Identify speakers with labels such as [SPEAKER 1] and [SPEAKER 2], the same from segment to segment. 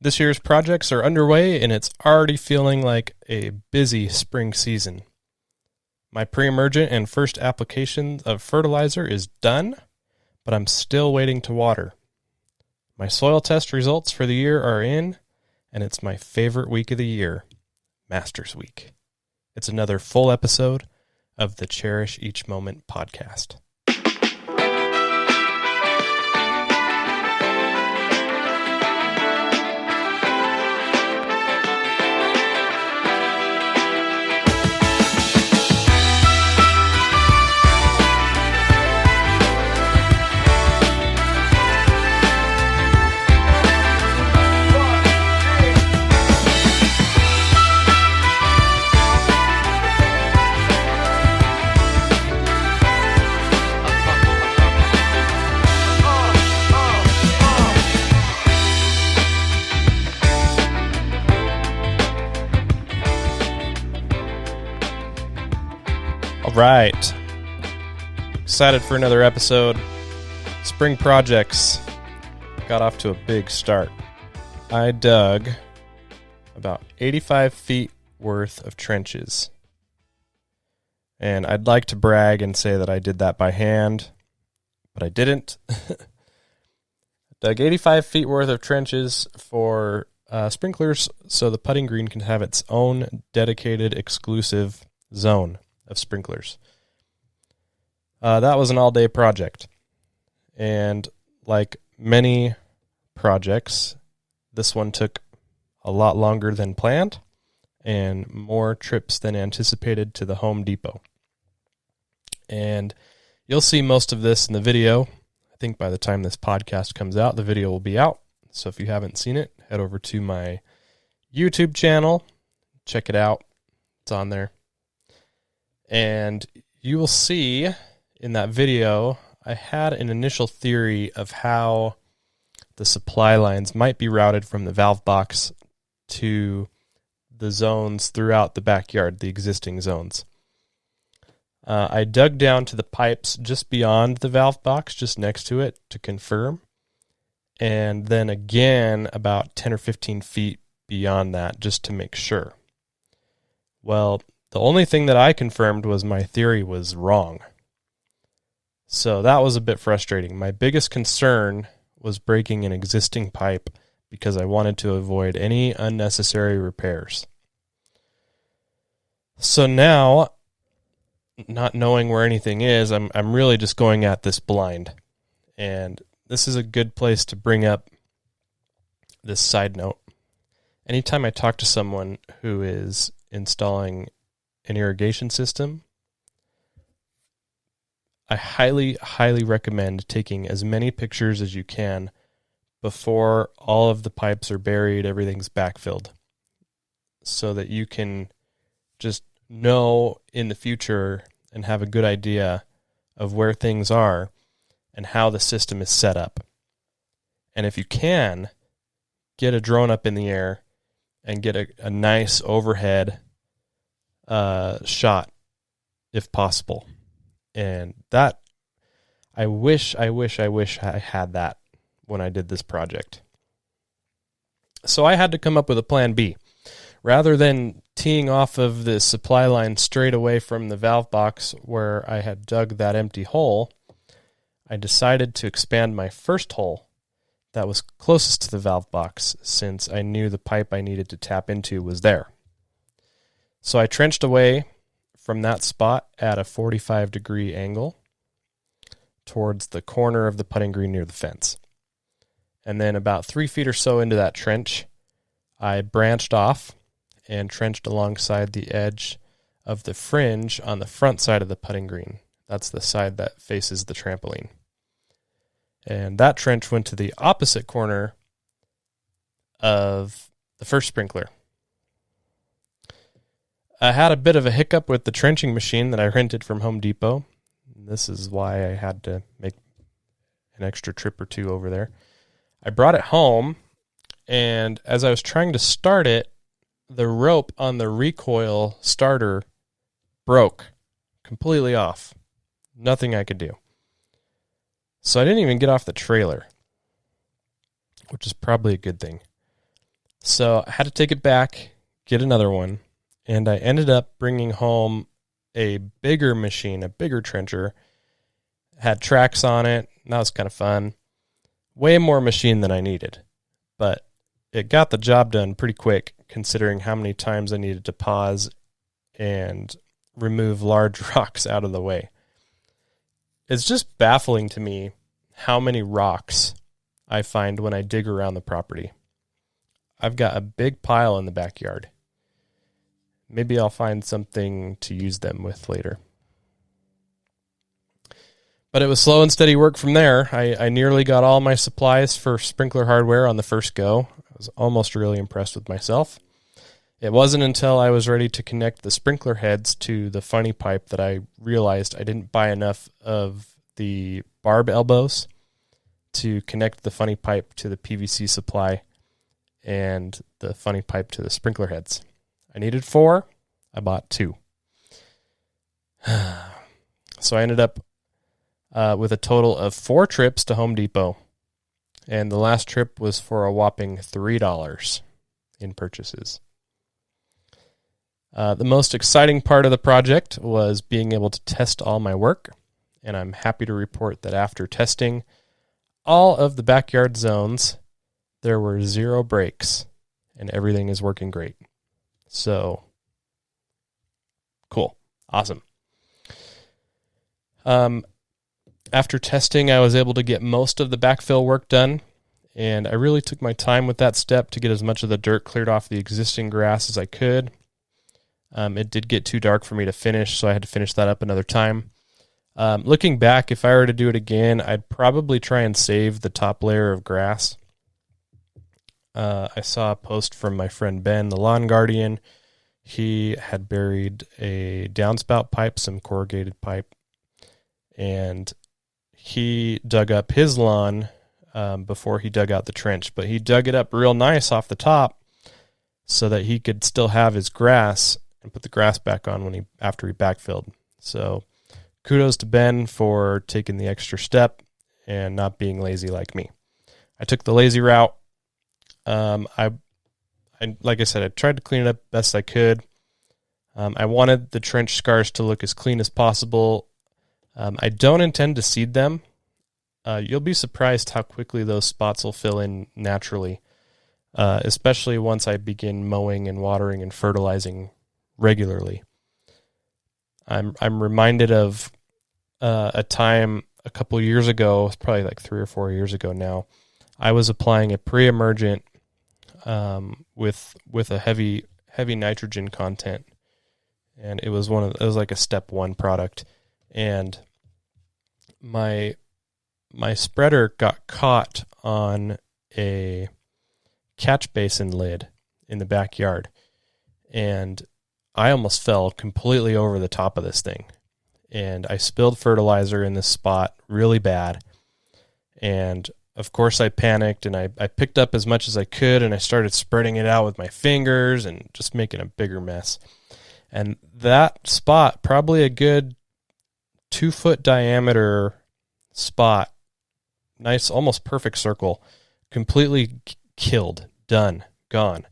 [SPEAKER 1] This year's projects are underway, and it's already feeling like a busy spring season. My pre-emergent and first application of fertilizer is done, but I'm still waiting to water. My soil test results for the year are in, and it's my favorite week of the year, Masters Week. It's another full episode of the Cherish Each Moment podcast. All right. Excited for another episode. Spring projects got off to a big start. I dug about 85 feet worth of trenches. And I'd like to brag and say that I did that by hand, but I didn't. Dug 85 feet worth of trenches for sprinklers so the putting green can have its own dedicated exclusive zone of sprinklers. That was an all-day project. And like many projects, this one took a lot longer than planned and more trips than anticipated to the Home Depot. And you'll see most of this in the video. I think by the time this podcast comes out, the video will be out. So if you haven't seen it, head over to my YouTube channel. Check it out. It's on there. And you will see in that video, I had an initial theory of how the supply lines might be routed from the valve box to the zones throughout the backyard, the existing zones. I dug down to the pipes just beyond the valve box, just next to it, to confirm. And then again, about 10 or 15 feet beyond that, just to make sure. Well, the only thing that I confirmed was my theory was wrong. So that was a bit frustrating. My biggest concern was breaking an existing pipe because I wanted to avoid any unnecessary repairs. So now, not knowing where anything is, I'm really just going at this blind. And this is a good place to bring up this side note. Anytime I talk to someone who is installing an irrigation system, I highly, highly recommend taking as many pictures as you can before all of the pipes are buried, everything's backfilled, so that you can just know in the future and have a good idea of where things are and how the system is set up. And if you can, get a drone up in the air and get a nice overhead shot if possible. And that, I wish I had that when I did this project. So I had to come up with a plan B. Rather than teeing off of the supply line straight away from the valve box where I had dug that empty hole, I decided to expand my first hole that was closest to the valve box, since I knew the pipe I needed to tap into was there. So I trenched away from that spot at a 45-degree angle towards the corner of the putting green near the fence. And then about 3 feet or so into that trench, I branched off and trenched alongside the edge of the fringe on the front side of the putting green. That's the side that faces the trampoline. And that trench went to the opposite corner of the first sprinkler. I had a bit of a hiccup with the trenching machine that I rented from Home Depot. This is why I had to make an extra trip or two over there. I brought it home, and as I was trying to start it, the rope on the recoil starter broke completely off. Nothing I could do. So I didn't even get off the trailer, which is probably a good thing. So I had to take it back, get another one, and I ended up bringing home a bigger machine, a bigger trencher. Had tracks on it, and that was kind of fun. Way more machine than I needed, but it got the job done pretty quick considering how many times I needed to pause and remove large rocks out of the way. It's just baffling to me how many rocks I find when I dig around the property. I've got a big pile in the backyard. Maybe I'll find something to use them with later. But it was slow and steady work from there. I nearly got all my supplies for sprinkler hardware on the first go. I was almost really impressed with myself. It wasn't until I was ready to connect the sprinkler heads to the funny pipe that I realized I didn't buy enough of the barb elbows to connect the funny pipe to the PVC supply and the funny pipe to the sprinkler heads. I needed 4. I bought 2. So I ended up with a total of 4 trips to Home Depot. And the last trip was for a whopping $3 in purchases. The most exciting part of the project was being able to test all my work, and I'm happy to report that after testing all of the backyard zones, there were 0 breaks, and everything is working great. So, cool. Awesome. After testing, I was able to get most of the backfill work done, and I really took my time with that step to get as much of the dirt cleared off the existing grass as I could. It did get too dark for me to finish, so I had to finish that up another time. Looking back, if I were to do it again, I'd probably try and save the top layer of grass. I saw a post from my friend Ben, the lawn guardian. He had buried a downspout pipe, some corrugated pipe, and he dug up his lawn before he dug out the trench. But he dug it up real nice off the top so that he could still have his grass and put the grass back on after he backfilled. So kudos to Ben for taking the extra step and not being lazy like me. I took the lazy route. I like I said, I tried to clean it up best I could. I wanted the trench scars to look as clean as possible. I don't intend to seed them. You'll be surprised how quickly those spots will fill in naturally, especially once I begin mowing and watering and fertilizing regularly. I'm reminded of a time a couple years ago, it's probably like 3 or 4 years ago now. I was applying a pre-emergent with a heavy nitrogen content, and it was like a step 1 product, and my spreader got caught on a catch basin lid in the backyard, and I almost fell completely over the top of this thing, and I spilled fertilizer in this spot really bad. And of course I panicked, and I picked up as much as I could, and I started spreading it out with my fingers and just making a bigger mess. And that spot, probably a good 2-foot diameter spot, nice, almost perfect circle, completely killed, done, gone.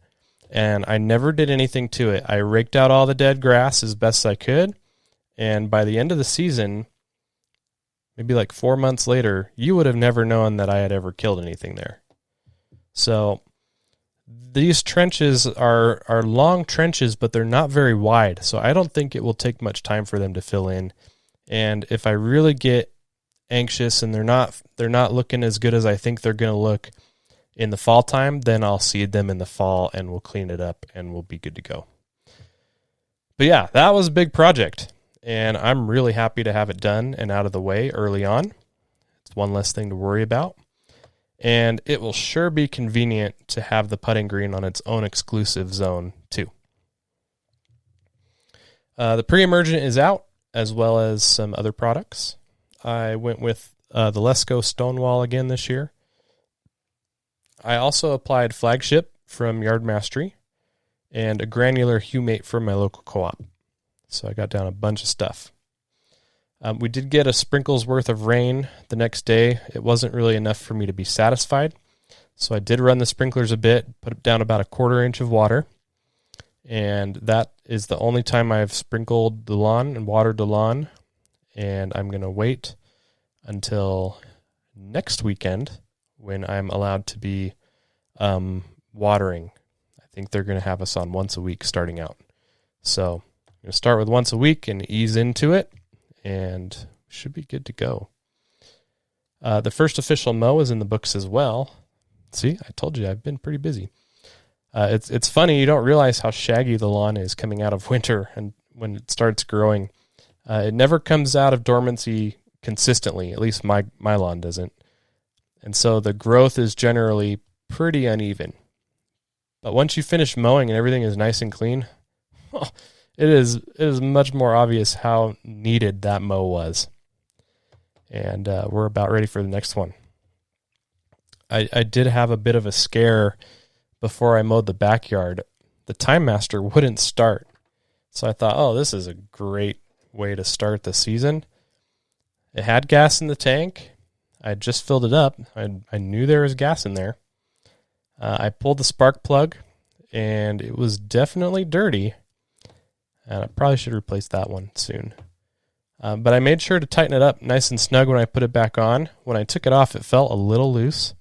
[SPEAKER 1] And I never did anything to it. I raked out all the dead grass as best I could, and by the end of the season, maybe like 4 months later, you would have never known that I had ever killed anything there. So these trenches are long trenches, but they're not very wide, so I don't think it will take much time for them to fill in. And if I really get anxious and they're not looking as good as I think they're going to look in the fall time, then I'll seed them in the fall and we'll clean it up and we'll be good to go. But yeah, that was a big project, and I'm really happy to have it done and out of the way early on. It's one less thing to worry about. And it will sure be convenient to have the putting green on its own exclusive zone too. The pre-emergent is out, as well as some other products. I went with the Lesco Stonewall again this year. I also applied Flagship from Yard Mastery and a granular humate from my local co-op. So I got down a bunch of stuff. We did get a sprinkle's worth of rain the next day. It wasn't really enough for me to be satisfied, So I did run the sprinklers a bit, put down about a 1/4 inch of water, and that is the only time I've sprinkled the lawn and watered the lawn. And I'm going to wait until next weekend when I'm allowed to be watering. I think they're going to have us on once a week starting out. So I'm going to start with once a week and ease into it, and should be good to go. The first official mow is in the books as well. See, I told you I've been pretty busy. It's funny, you don't realize how shaggy the lawn is coming out of winter, and when it starts growing. It never comes out of dormancy consistently, at least my lawn doesn't. And so the growth is generally pretty uneven. But once you finish mowing and everything is nice and clean, it is much more obvious how needed that mow was. And we're about ready for the next one. I did have a bit of a scare before I mowed the backyard. The Time Master wouldn't start. So I thought, oh, this is a great way to start the season. It had gas in the tank. I just filled it up. I knew there was gas in there. I pulled the spark plug, and it was definitely dirty. And I probably should replace that one soon. But I made sure to tighten it up nice and snug when I put it back on. When I took it off, it felt a little loose.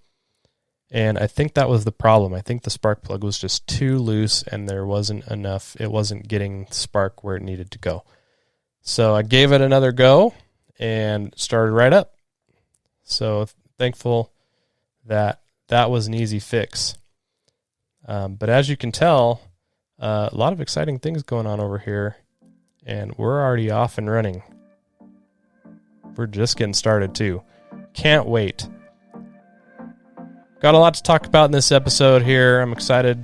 [SPEAKER 1] And I think that was the problem. I think the spark plug was just too loose, and there wasn't enough. It wasn't getting spark where it needed to go. So I gave it another go and started right up. So thankful that was an easy fix. But as you can tell, a lot of exciting things going on over here, and we're already off and running. We're just getting started too. Can't wait. Got a lot to talk about in this episode here. I'm excited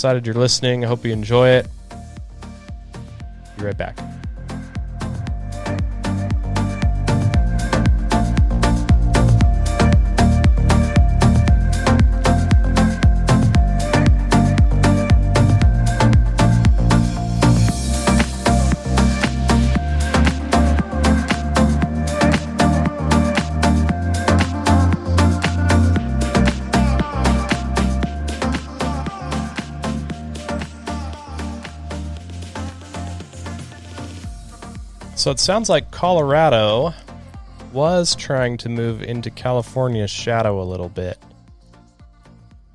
[SPEAKER 1] you're listening. I hope you enjoy it. Be right back. So it sounds like Colorado was trying to move into California's shadow a little bit.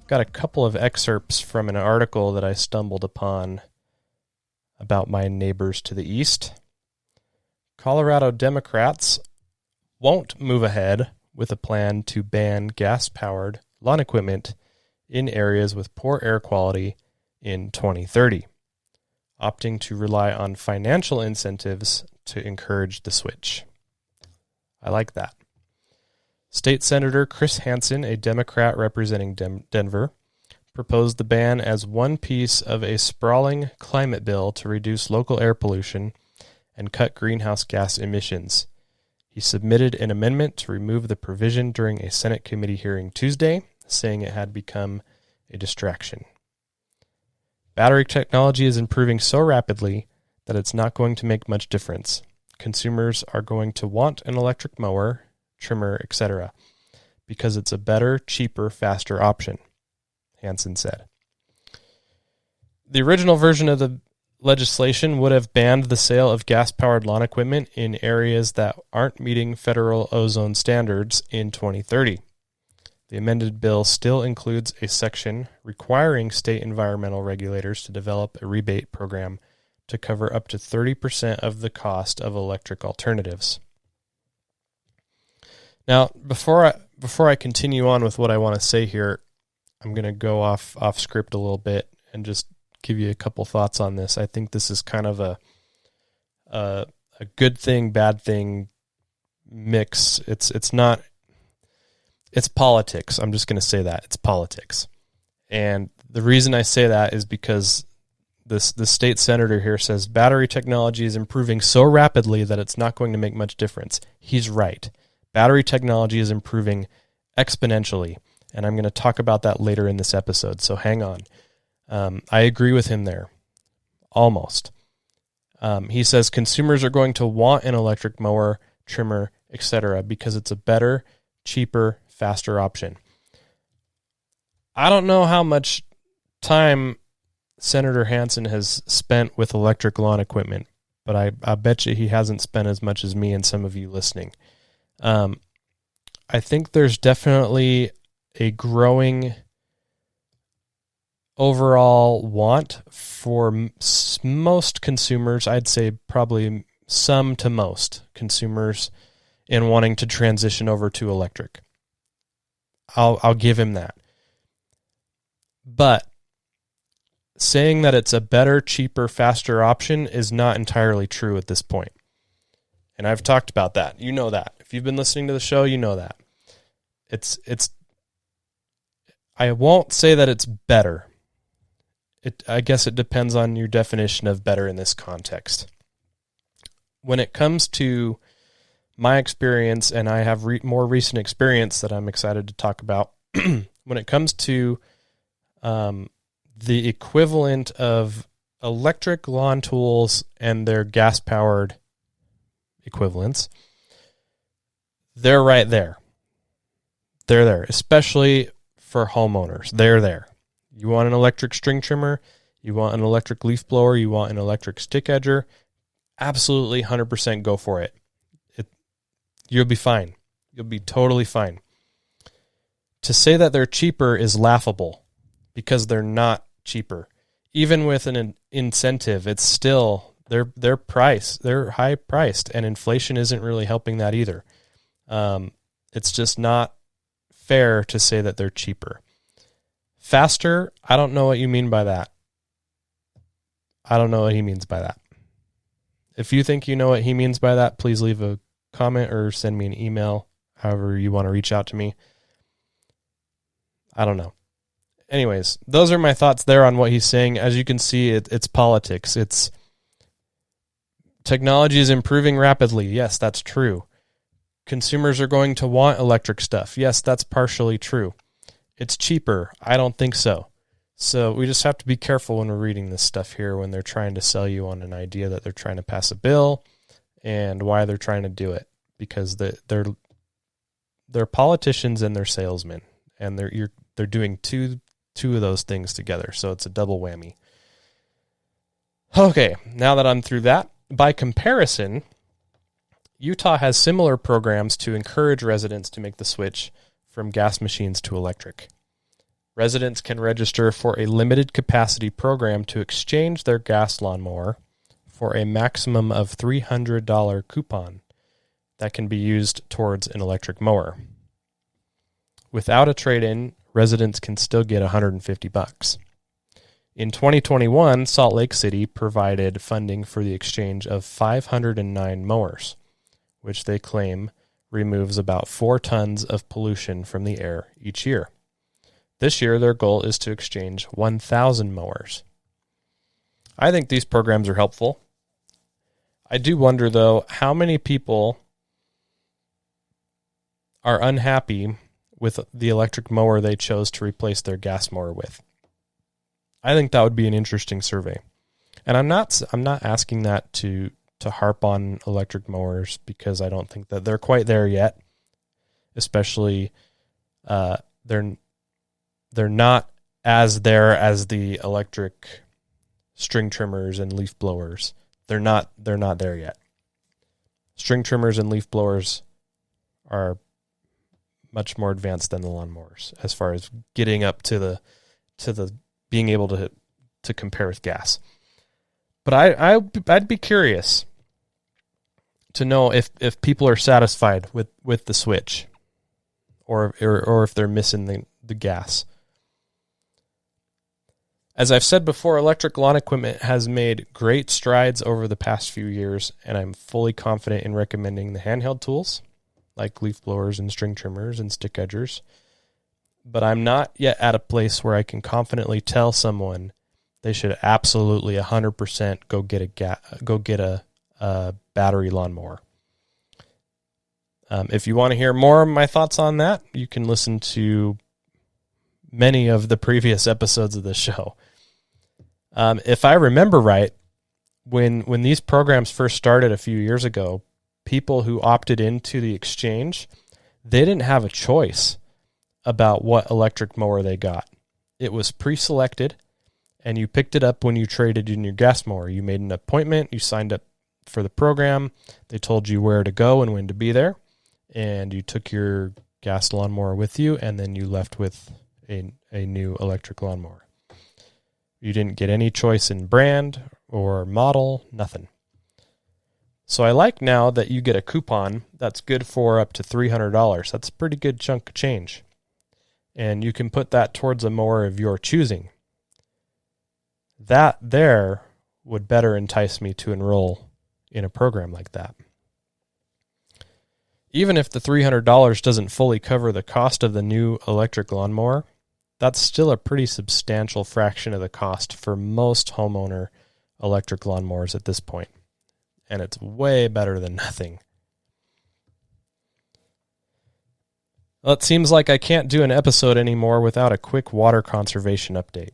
[SPEAKER 1] Got a couple of excerpts from an article that I stumbled upon about my neighbors to the east. Colorado Democrats won't move ahead with a plan to ban gas-powered lawn equipment in areas with poor air quality in 2030, opting to rely on financial incentives to encourage the switch. I like that. State Senator Chris Hansen, a Democrat representing Denver, proposed the ban as one piece of a sprawling climate bill to reduce local air pollution and cut greenhouse gas emissions. He submitted an amendment to remove the provision during a Senate committee hearing Tuesday, saying it had become a distraction. Battery technology is improving so rapidly that it's not going to make much difference. Consumers are going to want an electric mower, trimmer, etc., because it's a better, cheaper, faster option, Hansen said. The original version of the legislation would have banned the sale of gas-powered lawn equipment in areas that aren't meeting federal ozone standards in 2030. The amended bill still includes a section requiring state environmental regulators to develop a rebate program to cover up to 30% of the cost of electric alternatives. Now, before I continue on with what I want to say here, I'm going to go off script a little bit and just give you a couple thoughts on this. I think this is kind of a good thing, bad thing mix. It's politics. I'm just going to say that. It's politics. And the reason I say that is because the state senator here says battery technology is improving so rapidly that it's not going to make much difference. He's right. Battery technology is improving exponentially, and I'm going to talk about that later in this episode, so hang on. I agree with him there, almost. He says consumers are going to want an electric mower, trimmer, etc., because it's a better, cheaper, faster option. I don't know how much time Senator Hansen has spent with electric lawn equipment, but I bet you he hasn't spent as much as me and some of you listening. I think there's definitely a growing overall want for most consumers. I'd say probably some to most consumers in wanting to transition over to electric. I'll give him that. But saying that it's a better, cheaper, faster option is not entirely true at this point. And I've talked about that. You know that. If you've been listening to the show, you know that. I won't say that it's better. I guess it depends on your definition of better in this context. When it comes to my experience, and I have more recent experience that I'm excited to talk about, when it comes to the equivalent of electric lawn tools and their gas-powered equivalents, they're right there. They're there, especially for homeowners. They're there. You want an electric string trimmer, you want an electric leaf blower, you want an electric stick edger, absolutely 100% go for it. You'll be fine. You'll be totally fine. To say that they're cheaper is laughable because they're not cheaper. Even with an incentive, it's still they're priced. They're high priced, and inflation isn't really helping that either. It's just not fair to say that they're cheaper. Faster, I don't know what you mean by that. I don't know what he means by that. If you think you know what he means by that, please leave a comment or send me an email, however you want to reach out to me. I don't know. Anyways, those are my thoughts there on what he's saying. As you can see, it's politics. It's technology is improving rapidly. Yes, that's true. Consumers are going to want electric stuff. Yes, that's partially true. It's cheaper. I don't think so. So we just have to be careful when we're reading this stuff here, when they're trying to sell you on an idea that they're trying to pass a bill and why they're trying to do it, because they're politicians and they're salesmen, and they're doing two of those things together. So it's a double whammy. Okay, now that I'm through that, by comparison, Utah has similar programs to encourage residents to make the switch from gas machines to electric. Residents can register for a limited capacity program to exchange their gas lawnmower for a maximum of $300 coupon that can be used towards an electric mower. Without a trade-in, residents can still get $150. In 2021, Salt Lake City provided funding for the exchange of 509 mowers, which they claim removes about 4 tons of pollution from the air each year. This year, their goal is to exchange 1,000 mowers. I think these programs are helpful. I do wonder, though, how many people are unhappy with the electric mower they chose to replace their gas mower with. I think that would be an interesting survey. And I'm not asking that to harp on electric mowers, because I don't think that they're quite there yet. Especially they're not as there as the electric string trimmers and leaf blowers. They're not there yet. String trimmers and leaf blowers are much more advanced than the lawnmowers as far as getting up to the being able to compare with gas. But I'd be curious to know if people are satisfied with the switch, or if they're missing the gas. As I've said before, electric lawn equipment has made great strides over the past few years, and I'm fully confident in recommending the handheld tools like leaf blowers and string trimmers and stick edgers. But I'm not yet at a place where I can confidently tell someone they should absolutely 100% go get a battery lawnmower. If you want to hear more of my thoughts on that, you can listen to many of the previous episodes of this show. If I remember right, when these programs first started a few years ago, people who opted into the exchange, they didn't have a choice about what electric mower they got. it was pre-selected, and you picked it up when you traded in your gas mower. You made an appointment, you signed up for the program, they told you where to go and when to be there, and you took your gas lawnmower with you, and then you left with a new electric lawnmower. You didn't get any choice in brand or model, nothing. So I like now that you get a coupon that's good for up to $300. That's a pretty good chunk of change. And you can put that towards a mower of your choosing. That there would better entice me to enroll in a program like that. Even if the $300 doesn't fully cover the cost of the new electric lawnmower, that's still a pretty substantial fraction of the cost for most homeowner electric lawnmowers at this point. And it's way better than nothing. Well, it seems like I can't do an episode anymore without a quick water conservation update.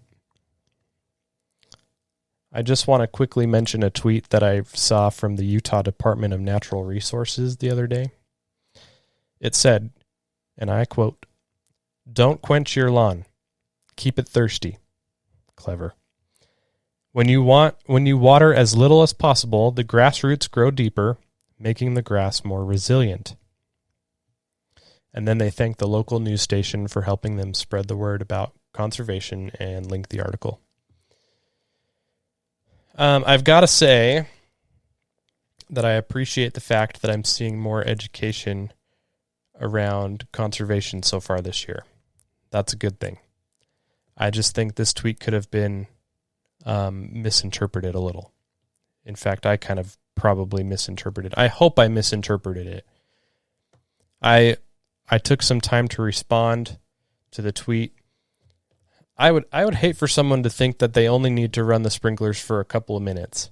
[SPEAKER 1] I just want to quickly mention a tweet that I saw from the Utah Department of Natural Resources the other day. It said, and I quote, "Don't quench your lawn. Keep it thirsty." Clever. When you water as little as possible, the grass roots grow deeper, making the grass more resilient. And then they thank the local news station for helping them spread the word about conservation and link the article. I've got to say that I appreciate the fact that I'm seeing more education around conservation so far this year. That's a good thing. I just think this tweet could have been misinterpreted a little. In fact, I kind of probably misinterpreted. I hope I misinterpreted it. I took some time to respond to the tweet. I would hate for someone to think that they only need to run the sprinklers for a couple of minutes,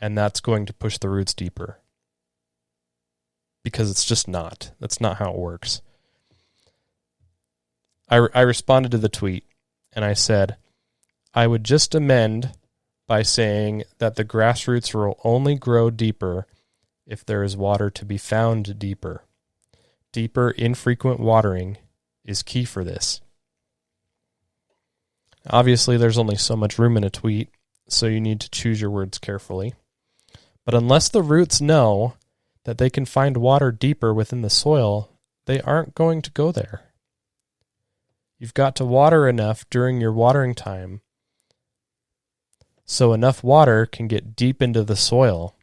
[SPEAKER 1] and that's going to push the roots deeper. Because it's just not. That's not how it works. I responded to the tweet, and I said, I would just amend by saying that the grass roots will only grow deeper if there is water to be found deeper. Deeper, infrequent watering is key for this. Obviously, there's only so much room in a tweet, so you need to choose your words carefully. But unless the roots know that they can find water deeper within the soil, they aren't going to go there. You've got to water enough during your watering time so enough water can get deep into the soil,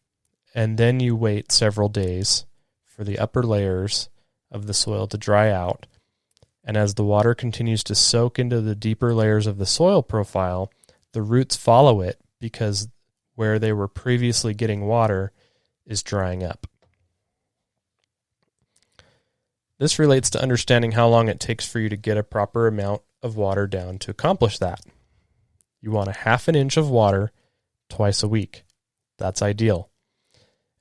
[SPEAKER 1] and then you wait several days for the upper layers of the soil to dry out. And as the water continues to soak into the deeper layers of the soil profile, the roots follow it because where they were previously getting water is drying up. This relates to understanding how long it takes for you to get a proper amount of water down to accomplish that. You want a half an inch of water twice a week. That's ideal.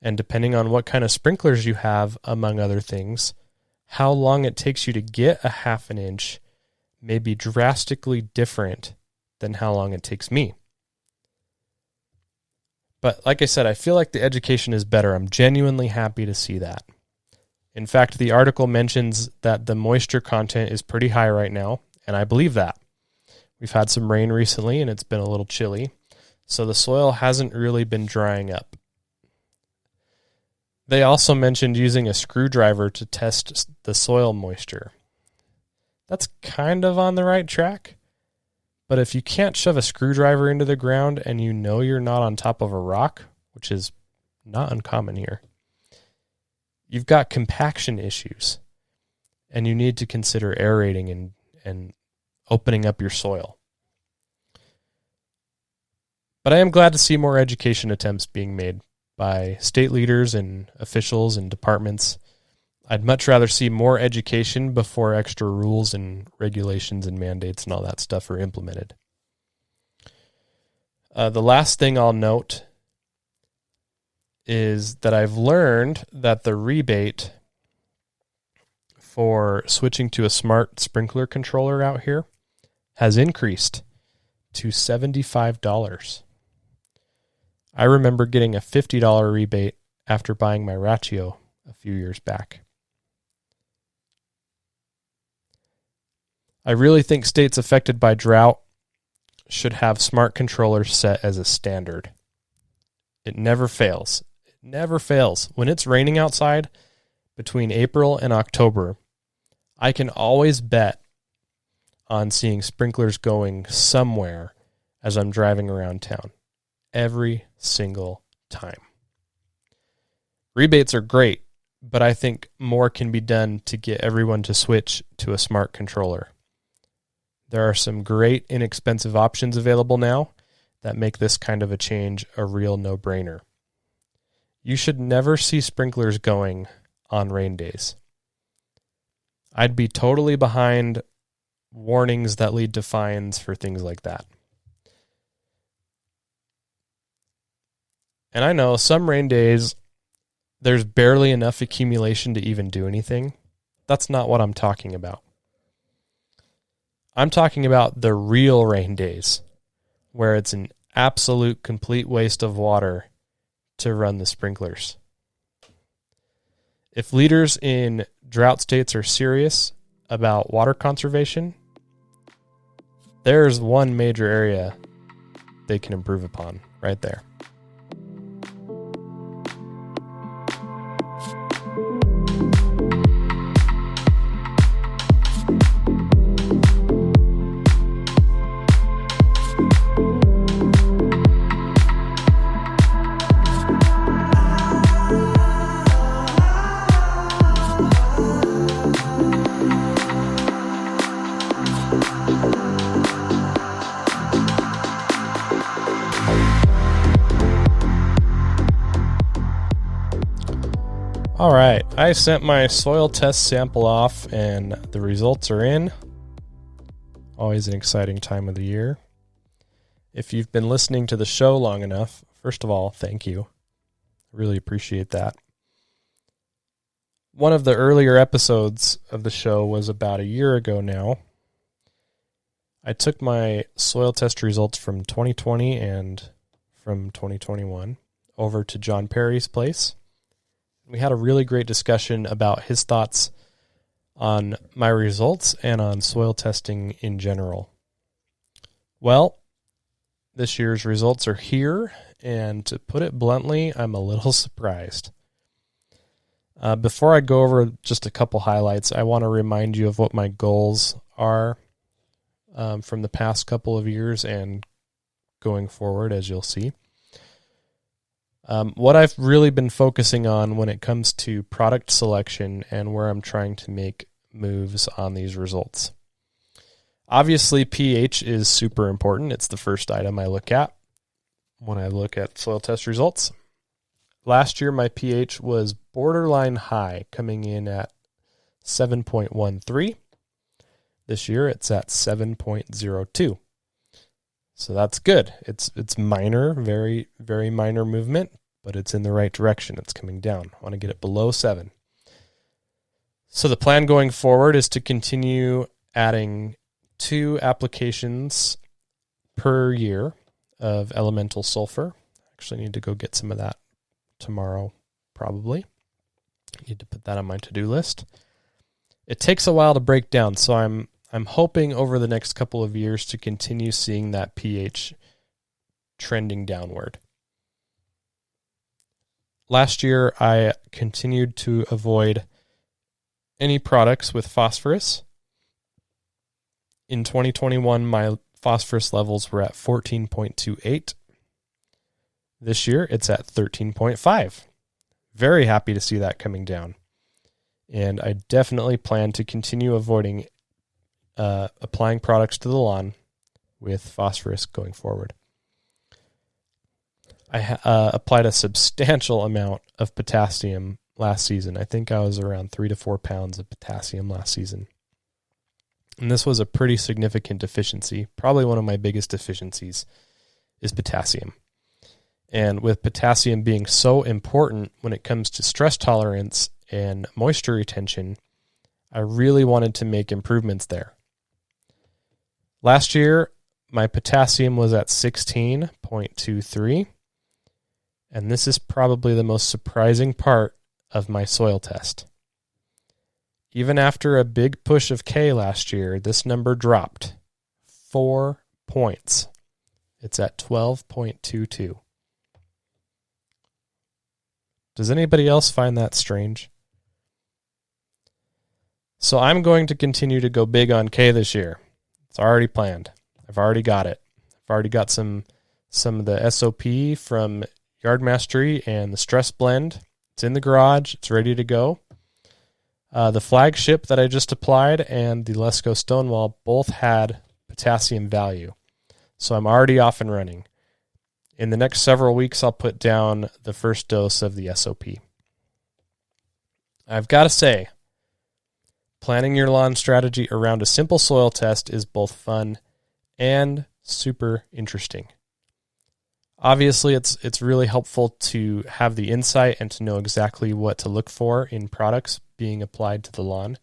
[SPEAKER 1] And depending on what kind of sprinklers you have, among other things, how long it takes you to get a half an inch may be drastically different than how long it takes me. But like I said, I feel like the education is better. I'm genuinely happy to see that. In fact, the article mentions that the moisture content is pretty high right now, and I believe that. We've had some rain recently, and it's been a little chilly, so the soil hasn't really been drying up. They also mentioned using a screwdriver to test the soil moisture. That's kind of on the right track, but if you can't shove a screwdriver into the ground and you know you're not on top of a rock, which is not uncommon here, you've got compaction issues, and you need to consider aerating and opening up your soil. But I am glad to see more education attempts being made by state leaders and officials and departments. I'd much rather see more education before extra rules and regulations and mandates and all that stuff are implemented. The last thing I'll note is that I've learned that the rebate for switching to a smart sprinkler controller out here has increased to $75. I remember getting a $50 rebate after buying my Ratio a few years back. I really think states affected by drought should have smart controllers set as a standard. It never fails. It never fails. When it's raining outside between April and October, I can always bet on seeing sprinklers going somewhere as I'm driving around town. Every single time. Rebates are great, but I think more can be done to get everyone to switch to a smart controller. There are some great inexpensive options available now that make this kind of a change a real no-brainer. You should never see sprinklers going on rain days. I'd be totally behind warnings that lead to fines for things like that. And I know some rain days, there's barely enough accumulation to even do anything. That's not what I'm talking about. I'm talking about the real rain days, where it's an absolute complete waste of water to run the sprinklers. If leaders in drought states are serious about water conservation, there's one major area they can improve upon right there. All right, I sent my soil test sample off and the results are in. Always an exciting time of the year. If you've been listening to the show long enough, first of all, thank you. Really appreciate that. One of the earlier episodes of the show was about a year ago now. I took my soil test results from 2020 and from 2021 over to John Perry's place. We had a really great discussion about his thoughts on my results and on soil testing in general. Well, this year's results are here, and to put it bluntly, I'm a little surprised. Before I go over just a couple highlights, I want to remind you of what my goals are from the past couple of years and going forward, as you'll see. What I've really been focusing on when it comes to product selection and where I'm trying to make moves on these results. Obviously, pH is super important. It's the first item I look at when I look at soil test results. Last year, my pH was borderline high, coming in at 7.13. This year, it's at 7.02. So that's good. It's minor, very, very minor movement, but it's in the right direction. It's coming down. I want to get it below 7. So the plan going forward is to continue adding 2 applications per year of elemental sulfur. Actually need to go get some of that tomorrow, probably. Need to put that on my to-do list. It takes a while to break down, so I'm hoping over the next couple of years to continue seeing that pH trending downward. Last year, I continued to avoid any products with phosphorus. In 2021, my phosphorus levels were at 14.28. This year, it's at 13.5. Very happy to see that coming down. And I definitely plan to continue avoiding applying products to the lawn with phosphorus going forward. I applied a substantial amount of potassium last season. I think I was around 3 to 4 pounds of potassium last season. And this was a pretty significant deficiency. Probably one of my biggest deficiencies is potassium. And with potassium being so important when it comes to stress tolerance and moisture retention, I really wanted to make improvements there. Last year, my potassium was at 16.23, and this is probably the most surprising part of my soil test. even after a big push of K last year, this number dropped 4 points. It's at 12.22. Does anybody else find that strange? So I'm going to continue to go big on K this year. It's already planned. I've already got it. I've already got some of the SOP from Yard Mastery and the Stress Blend. It's in the garage. It's ready to go. The flagship that I just applied and the Lesco Stonewall both had potassium value. So I'm already off and running. In the next several weeks, I'll put down the first dose of the SOP. I've got to say, planning your lawn strategy around a simple soil test is both fun and super interesting. Obviously, it's really helpful to have the insight and to know exactly what to look for in products being applied to the lawn.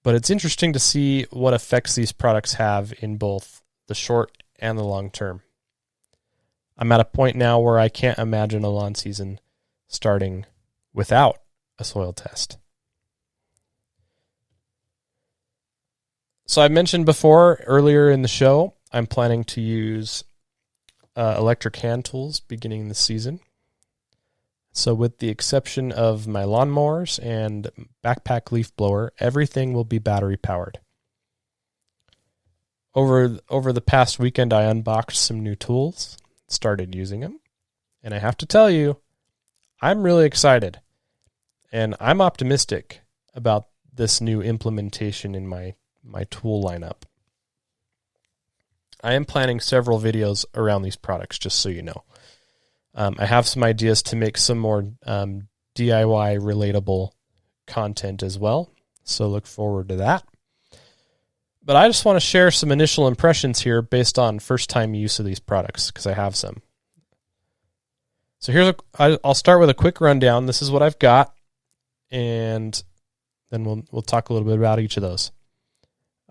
[SPEAKER 1] But it's interesting to see what effects these products have in both the short and the long term. I'm at a point now where I can't imagine a lawn season starting without a soil test. So I mentioned before, earlier in the show, I'm planning to use electric hand tools beginning the season. So with the exception of my lawnmowers and backpack leaf blower, everything will be battery powered. Over the past weekend, I unboxed some new tools, started using them, and I have to tell you, I'm really excited, and I'm optimistic about this new implementation in my tool lineup. I am planning several videos around these products, just so you know. I have some ideas to make some more DIY relatable content as well, so look forward to that. But I just want to share some initial impressions here based on first-time use of these products, because I have some. So I'll start with a quick rundown. This is what I've got, and then we'll talk a little bit about each of those.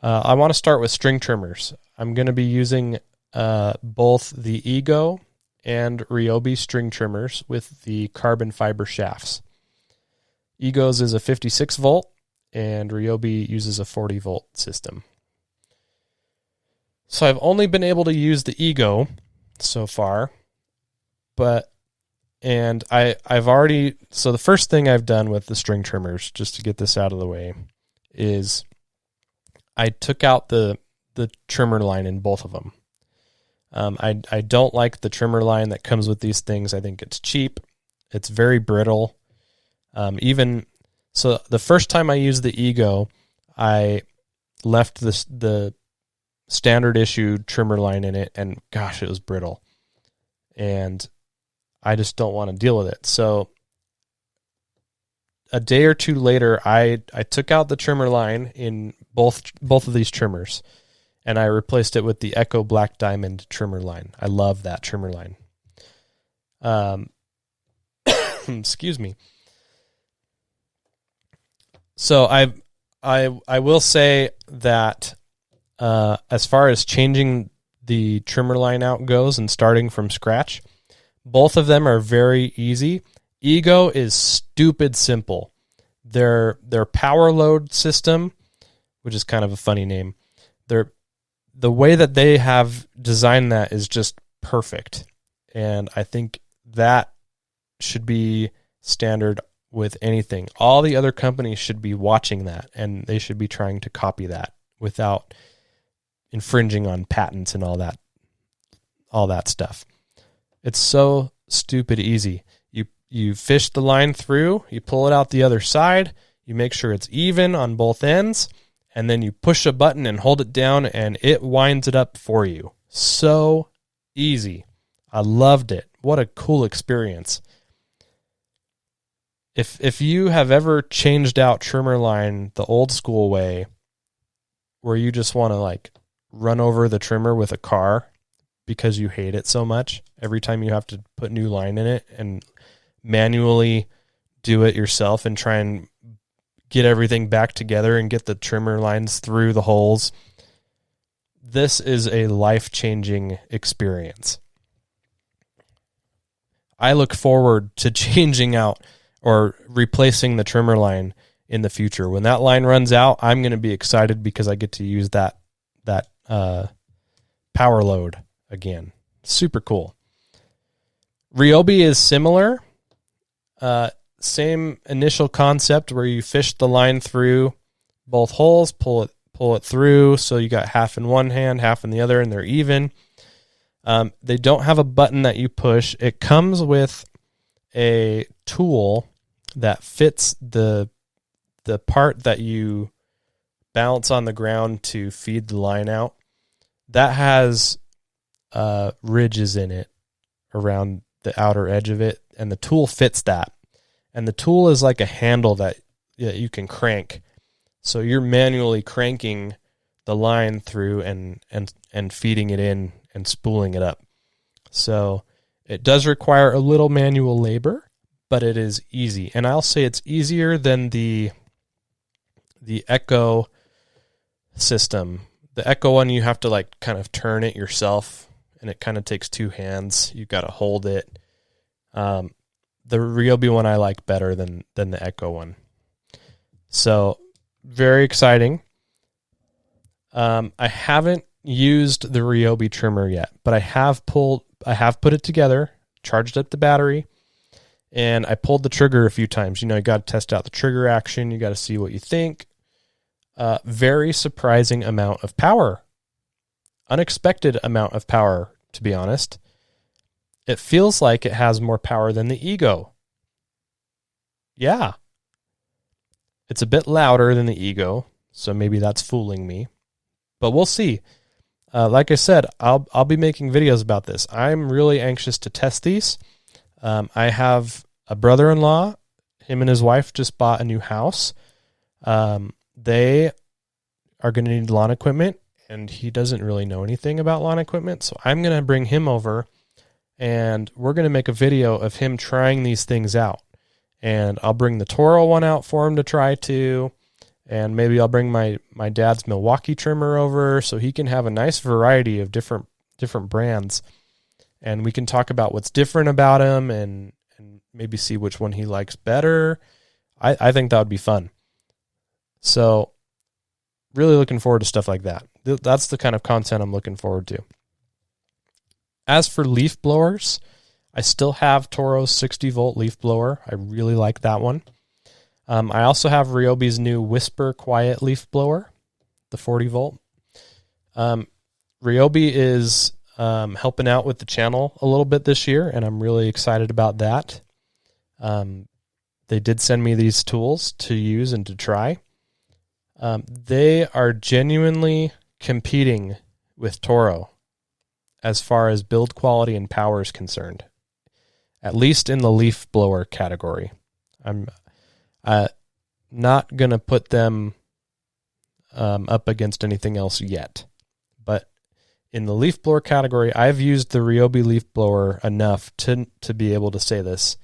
[SPEAKER 1] I want to start with string trimmers. I'm going to be using both the Ego and Ryobi string trimmers with the carbon fiber shafts. Ego's is a 56 volt, and Ryobi uses a 40 volt system. So I've only been able to use the Ego so far, so the first thing I've done with the string trimmers, just to get this out of the way, is I took out the trimmer line in both of them. I don't like the trimmer line that comes with these things. I think it's cheap. It's very brittle. So the first time I used the Ego, I left the standard issue trimmer line in it, and gosh, it was brittle. And I just don't want to deal with it. So a day or two later, I took out the trimmer line in both of these trimmers, and I replaced it with the Echo Black Diamond trimmer line. I love that trimmer line. Excuse me. So I will say that as far as changing the trimmer line out goes and starting from scratch, both of them are very easy. Ego is stupid simple. Their power load system, which is kind of a funny name, the way that they have designed that is just perfect. And I think that should be standard with anything. All the other companies should be watching that, and they should be trying to copy that without infringing on patents and all that stuff. It's so stupid easy. You fish the line through, you pull it out the other side, you make sure it's even on both ends, and then you push a button and hold it down, and it winds it up for you. So easy. I loved it. What a cool experience. If you have ever changed out trimmer line the old school way, where you just want to run over the trimmer with a car because you hate it so much, every time you have to put new line in it and manually do it yourself and try and get everything back together and get the trimmer lines through the holes, this is a life-changing experience. I look forward to changing out or replacing the trimmer line in the future. When that line runs out, I'm going to be excited because I get to use that power load again. Super cool. Ryobi is similar. Same initial concept where you fish the line through both holes, pull it through, so you got half in one hand, half in the other, and they're even. They don't have a button that you push. It comes with a tool that fits the part that you balance on the ground to feed the line out. That has ridges in it around the outer edge of it, and the tool fits that. And the tool is like a handle that you can crank. So you're manually cranking the line through and feeding it in and spooling it up. So it does require a little manual labor, but it is easy. And I'll say it's easier than the Echo system. The Echo one, you have to like kind of turn it yourself, and it kind of takes two hands. You've got to hold it. The Ryobi one I like better than the Echo one. So very exciting. I haven't used the Ryobi trimmer yet, but I have put it together, charged up the battery, and I pulled the trigger a few times. You got to test out the trigger action. You got to see what you think. Very surprising amount of power. Unexpected amount of power, to be honest. It feels like it has more power than the Ego. Yeah. It's a bit louder than the Ego, so maybe that's fooling me. But we'll see. Like I said, I'll be making videos about this. I'm really anxious to test these. I have a brother-in-law. Him and his wife just bought a new house. They are going to need lawn equipment, and he doesn't really know anything about lawn equipment. So I'm going to bring him over, and we're going to make a video of him trying these things out. And I'll bring the Toro one out for him to try too. And maybe I'll bring my dad's Milwaukee trimmer over so he can have a nice variety of different brands. And we can talk about what's different about them and maybe see which one he likes better. I think that would be fun. So really looking forward to stuff like that. That's the kind of content I'm looking forward to. As for leaf blowers, I still have Toro's 60-volt leaf blower. I really like that one. I also have Ryobi's new Whisper Quiet leaf blower, the 40-volt. Ryobi is helping out with the channel a little bit this year, and I'm really excited about that. They did send me these tools to use and to try. They are genuinely competing with Toro as far as build quality and power is concerned, at least in the leaf blower category. I'm not going to put them up against anything else yet. But in the leaf blower category, I've used the Ryobi leaf blower enough to be able to say this.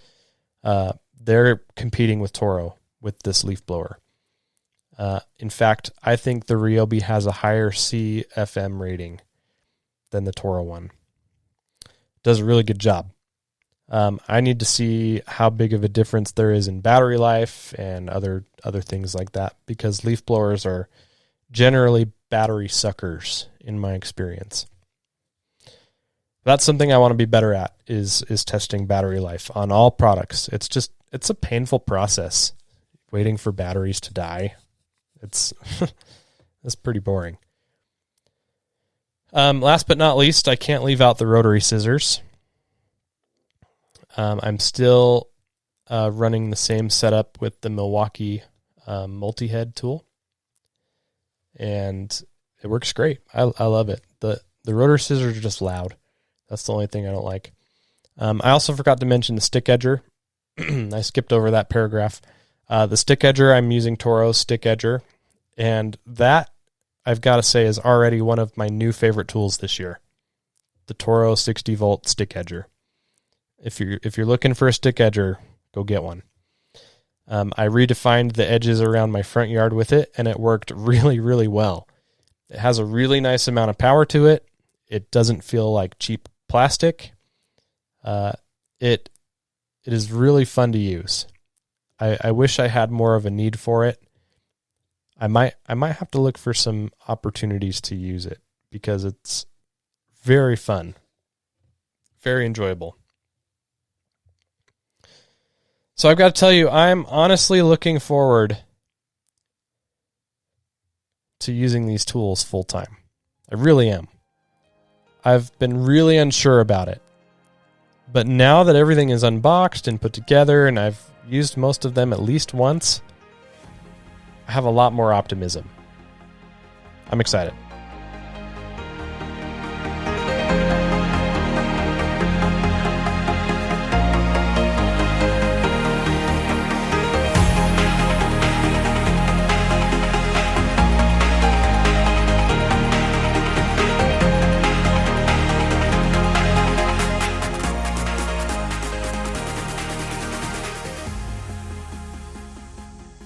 [SPEAKER 1] They're competing with Toro with this leaf blower. In fact, I think the Ryobi has a higher CFM rating than the Toro one. Does a really good job. I need to see how big of a difference there is in battery life and other things like that, because leaf blowers are generally battery suckers in my experience. That's something I want to be better at is testing battery life on all products. It's a painful process waiting for batteries to die. It's pretty boring. Last but not least, I can't leave out the rotary scissors. I'm still running the same setup with the Milwaukee multi-head tool, and it works great. I love it. The rotary scissors are just loud. That's the only thing I don't like. I also forgot to mention the stick edger. I skipped over that paragraph. The stick edger, I'm using Toro's stick edger, and that, I've got to say, is already one of my new favorite tools this year. The Toro 60-volt stick edger. If you're looking for a stick edger, go get one. I redefined the edges around my front yard with it, and it worked really, really well. It has a really nice amount of power to it. It doesn't feel like cheap plastic. It is really fun to use. I wish I had more of a need for it. I might have to look for some opportunities to use it because it's very fun, very enjoyable. So I've got to tell you, I'm honestly looking forward to using these tools full time. I really am. I've been really unsure about it. But now that everything is unboxed and put together and I've used most of them at least once, I have a lot more optimism. I'm excited.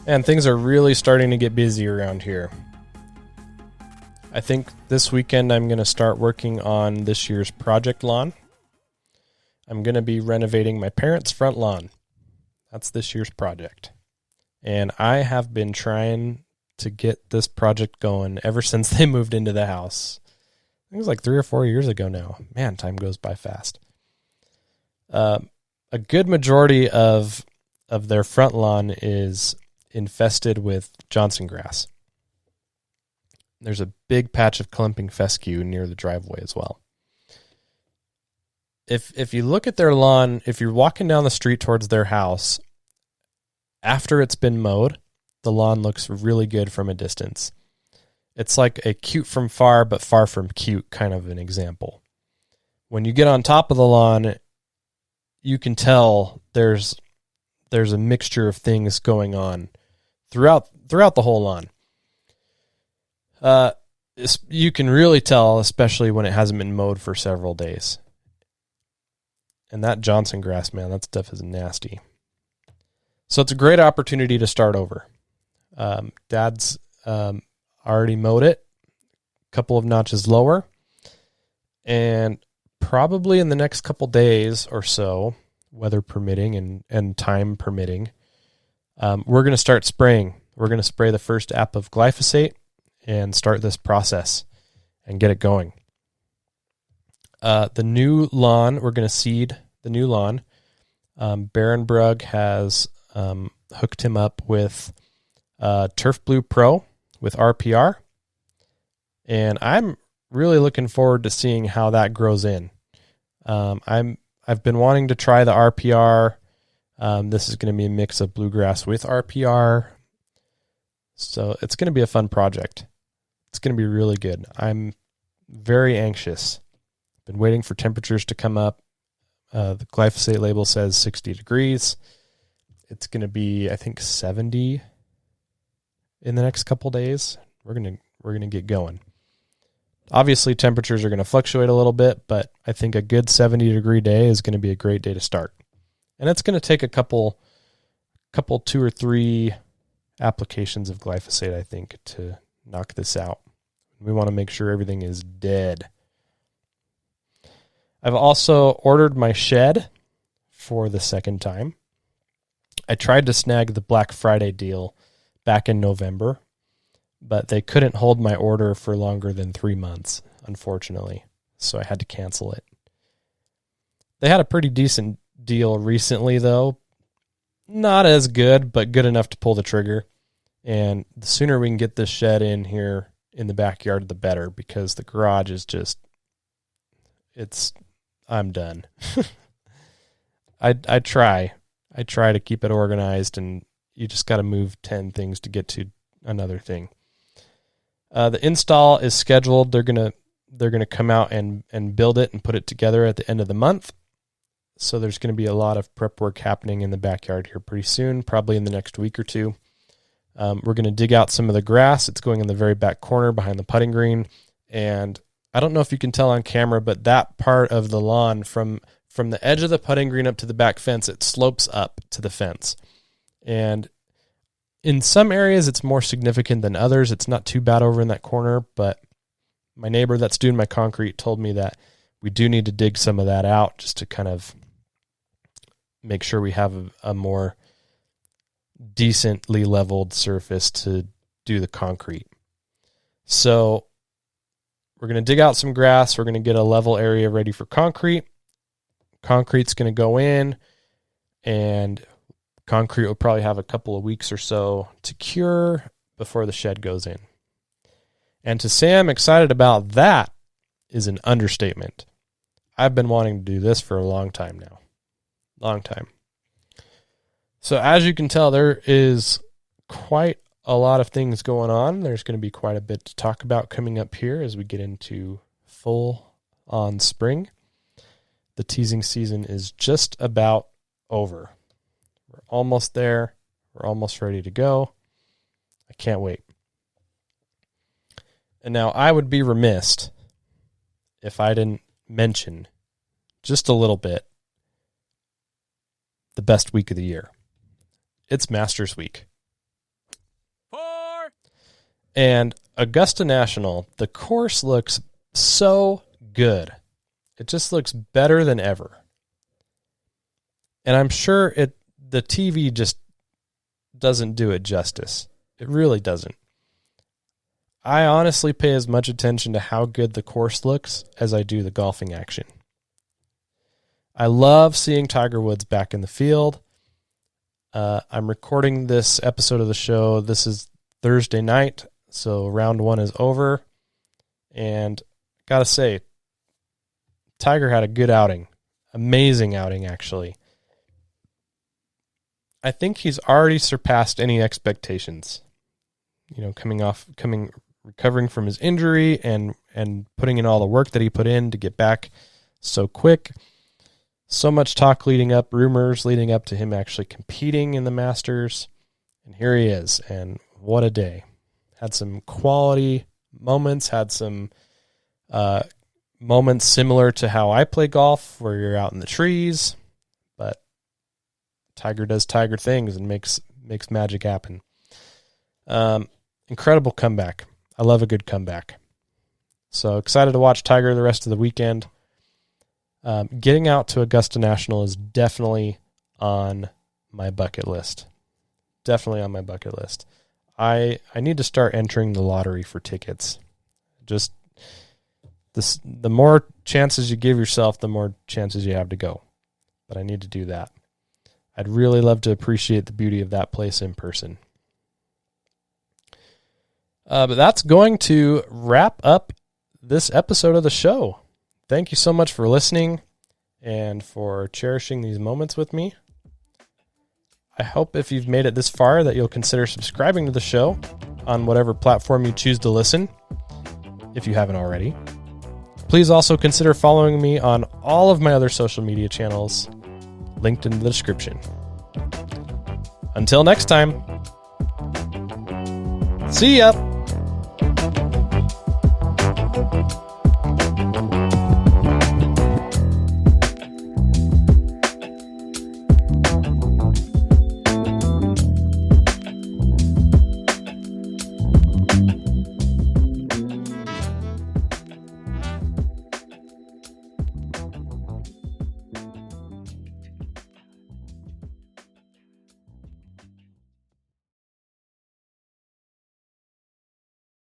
[SPEAKER 1] And things are really starting to get busy around here. I think this weekend I'm going to start working on this year's project lawn. I'm going to be renovating my parents' front lawn. That's this year's project. And I have been trying to get this project going ever since they moved into the house. I think it was like 3 or 4 years ago now. Man, time goes by fast. A good majority of their front lawn is infested with Johnson grass. There's a big patch of clumping fescue near the driveway as well. If you look at their lawn, if you're walking down the street towards their house, after it's been mowed, the lawn looks really good from a distance. It's like a cute from far, but far from cute kind of an example. When you get on top of the lawn, you can tell there's a mixture of things going on throughout the whole lawn. You can really tell, especially when it hasn't been mowed for several days. And that Johnson grass, man, that stuff is nasty. So it's a great opportunity to start over. Dad's already mowed it, a couple of notches lower, and probably in the next couple days or so, weather permitting and time permitting, we're going to start spraying. We're going to spray the first app of glyphosate and start this process and get it going. The new lawn, we're going to seed the new lawn. Barenbrug has hooked him up with Turf Blue Pro with RPR, and I'm really looking forward to seeing how that grows in. I've been wanting to try the RPR. This is going to be a mix of bluegrass with RPR. So it's going to be a fun project. It's going to be really good. I'm very anxious. Been waiting for temperatures to come up. The glyphosate label says 60 degrees. It's going to be, I think, 70 in the next couple days. We're going to get going. Obviously, temperatures are going to fluctuate a little bit, but I think a good 70-degree day is going to be a great day to start. And it's going to take a couple 2 or 3 applications of glyphosate, I think, to knock this out. We want to make sure everything is dead. I've also ordered my shed for the second time. I tried to snag the Black Friday deal back in November, but they couldn't hold my order for longer than 3 months, unfortunately. So I had to cancel it. They had a pretty decent deal recently, though. Not as good, but good enough to pull the trigger. And the sooner we can get this shed in here in the backyard, the better, because the garage is just, I'm done. I try to keep it organized, and you just got to move 10 things to get to another thing. The install is scheduled. They're gonna come out and build it and put it together at the end of the month. So there's going to be a lot of prep work happening in the backyard here pretty soon, probably in the next week or two. We're going to dig out some of the grass. It's going in the very back corner behind the putting green. And I don't know if you can tell on camera, but that part of the lawn from the edge of the putting green up to the back fence, it slopes up to the fence. And in some areas, it's more significant than others. It's not too bad over in that corner, but my neighbor that's doing my concrete told me that we do need to dig some of that out just to kind of make sure we have a more decently leveled surface to do the concrete. So we're going to dig out some grass. We're going to get a level area ready for concrete. Concrete's going to go in, and concrete will probably have a couple of weeks or so to cure before the shed goes in. And to say I'm excited about that is an understatement. I've been wanting to do this for a long time now. Long time. So as you can tell, there is quite a lot of things going on. There's going to be quite a bit to talk about coming up here as we get into full on spring. The teasing season is just about over. We're almost there. We're almost ready to go. I can't wait. And now I would be remiss if I didn't mention just a little bit the best week of the year. It's Masters Week. And Augusta National, the course looks so good. It just looks better than ever. And I'm sure the TV just doesn't do it justice. It really doesn't. I honestly pay as much attention to how good the course looks as I do the golfing action. I love seeing Tiger Woods back in the field. I'm recording this episode of the show. This is Thursday night, so round one is over. And gotta say, Tiger had a good outing. Amazing outing, actually. I think he's already surpassed any expectations. Recovering from his injury and putting in all the work that he put in to get back so quick. So much talk leading up, rumors leading up to him actually competing in the Masters. And here he is, and what a day. Had some quality moments, had some moments similar to how I play golf, where you're out in the trees, but Tiger does Tiger things and makes magic happen. Incredible comeback. I love a good comeback. So excited to watch Tiger the rest of the weekend. Getting out to Augusta National is definitely on my bucket list. Definitely on my bucket list. I need to start entering the lottery for tickets. Just the more chances you give yourself, the more chances you have to go. But I need to do that. I'd really love to appreciate the beauty of that place in person. But that's going to wrap up this episode of the show. Thank you so much for listening and for cherishing these moments with me. I hope if you've made it this far that you'll consider subscribing to the show on whatever platform you choose to listen, if you haven't already. Please also consider following me on all of my other social media channels, linked in the description. Until next time, see ya!